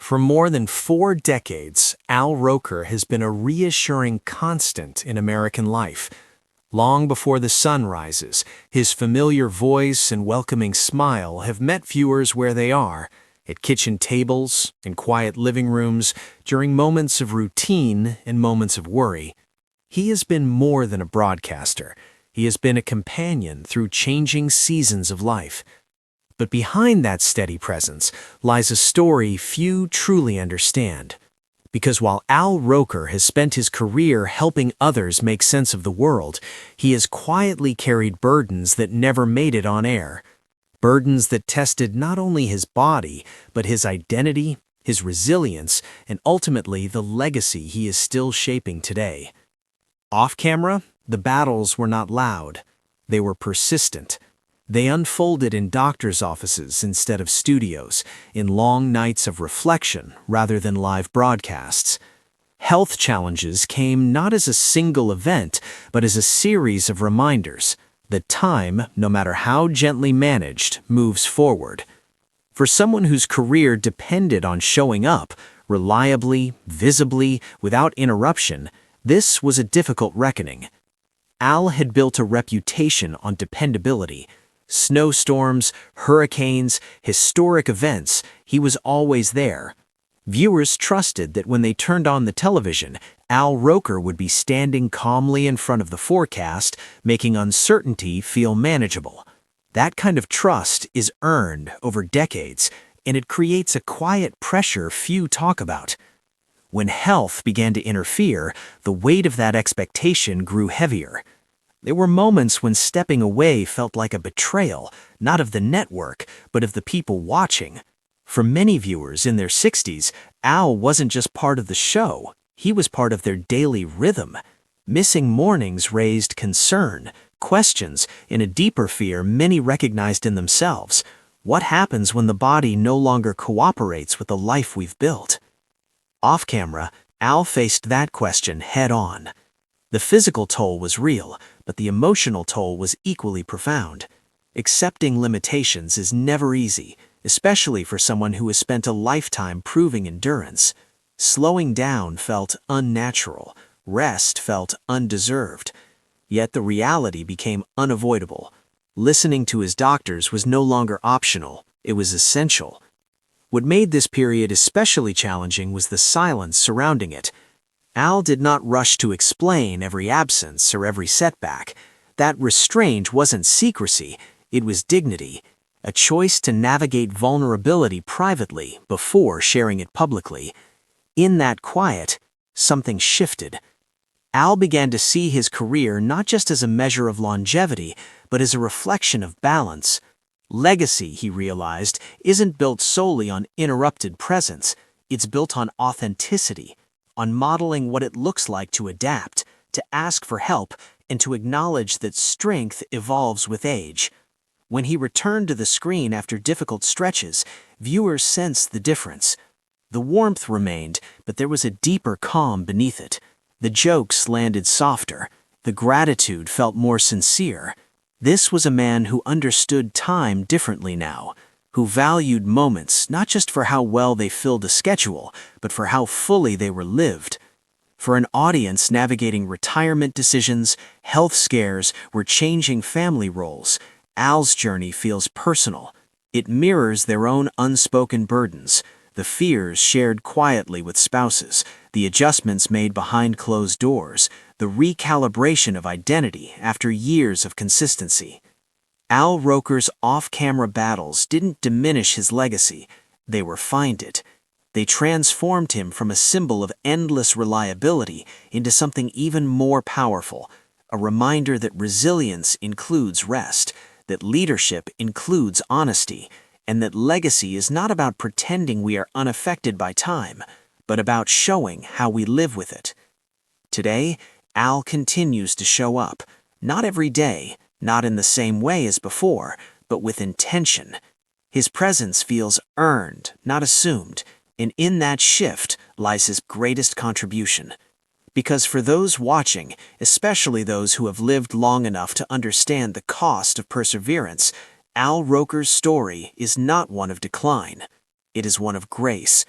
For more than 4 decades, Al Roker has been a reassuring constant in American life. Long before the sun rises, his familiar voice and welcoming smile have met viewers where they are, at kitchen tables, in quiet living rooms, during moments of routine and moments of worry. He has been more than a broadcaster. He has been a companion through changing seasons of life. But behind that steady presence lies a story few truly understand. Because while Al Roker has spent his career helping others make sense of the world, he has quietly carried burdens that never made it on air. Burdens that tested not only his body, but his identity, his resilience, and ultimately the legacy he is still shaping today. Off camera, the battles were not loud. They were persistent. They unfolded in doctors' offices instead of studios, in long nights of reflection rather than live broadcasts. Health challenges came not as a single event, but as a series of reminders that time, no matter how gently managed, moves forward. For someone whose career depended on showing up, reliably, visibly, without interruption, this was a difficult reckoning. Al had built a reputation on dependability. Snowstorms, hurricanes, historic events, he was always there. Viewers trusted that when they turned on the television, Al Roker would be standing calmly in front of the forecast, making uncertainty feel manageable. That kind of trust is earned over decades, and it creates a quiet pressure few talk about. When health began to interfere, the weight of that expectation grew heavier. There were moments when stepping away felt like a betrayal, not of the network, but of the people watching. For many viewers in their 60s, Al wasn't just part of the show, he was part of their daily rhythm. Missing mornings raised concern, questions, and a deeper fear many recognized in themselves. What happens when the body no longer cooperates with the life we've built? Off camera, Al faced that question head on. The physical toll was real, but the emotional toll was equally profound. Accepting limitations is never easy, especially for someone who has spent a lifetime proving endurance. Slowing down felt unnatural, rest felt undeserved. Yet the reality became unavoidable. Listening to his doctors was no longer optional, it was essential. What made this period especially challenging was the silence surrounding it. Al did not rush to explain every absence or every setback. That restraint wasn't secrecy, it was dignity, a choice to navigate vulnerability privately before sharing it publicly. In that quiet, something shifted. Al began to see his career not just as a measure of longevity, but as a reflection of balance. Legacy, he realized, isn't built solely on interrupted presence. It's built on authenticity, on modeling what it looks like to adapt, to ask for help, and to acknowledge that strength evolves with age. When he returned to the screen after difficult stretches, viewers sensed the difference. The warmth remained, but there was a deeper calm beneath it. The jokes landed softer. The gratitude felt more sincere. This was a man who understood time differently now, who valued moments not just for how well they filled a schedule, but for how fully they were lived. For an audience navigating retirement decisions, health scares, or changing family roles, Al's journey feels personal. It mirrors their own unspoken burdens, the fears shared quietly with spouses, the adjustments made behind closed doors, the recalibration of identity after years of consistency. Al Roker's off-camera battles didn't diminish his legacy, they refined it. They transformed him from a symbol of endless reliability into something even more powerful, a reminder that resilience includes rest, that leadership includes honesty, and that legacy is not about pretending we are unaffected by time, but about showing how we live with it. Today, Al continues to show up, not every day, not in the same way as before, but with intention. His presence feels earned, not assumed, and in that shift lies his greatest contribution. Because for those watching, especially those who have lived long enough to understand the cost of perseverance, Al Roker's story is not one of decline. It is one of grace.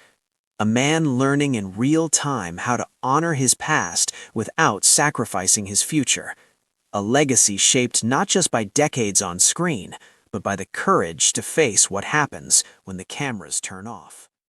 a man learning in real time how to honor his past without sacrificing his future. A legacy shaped not just by decades on screen, but by the courage to face what happens when the cameras turn off.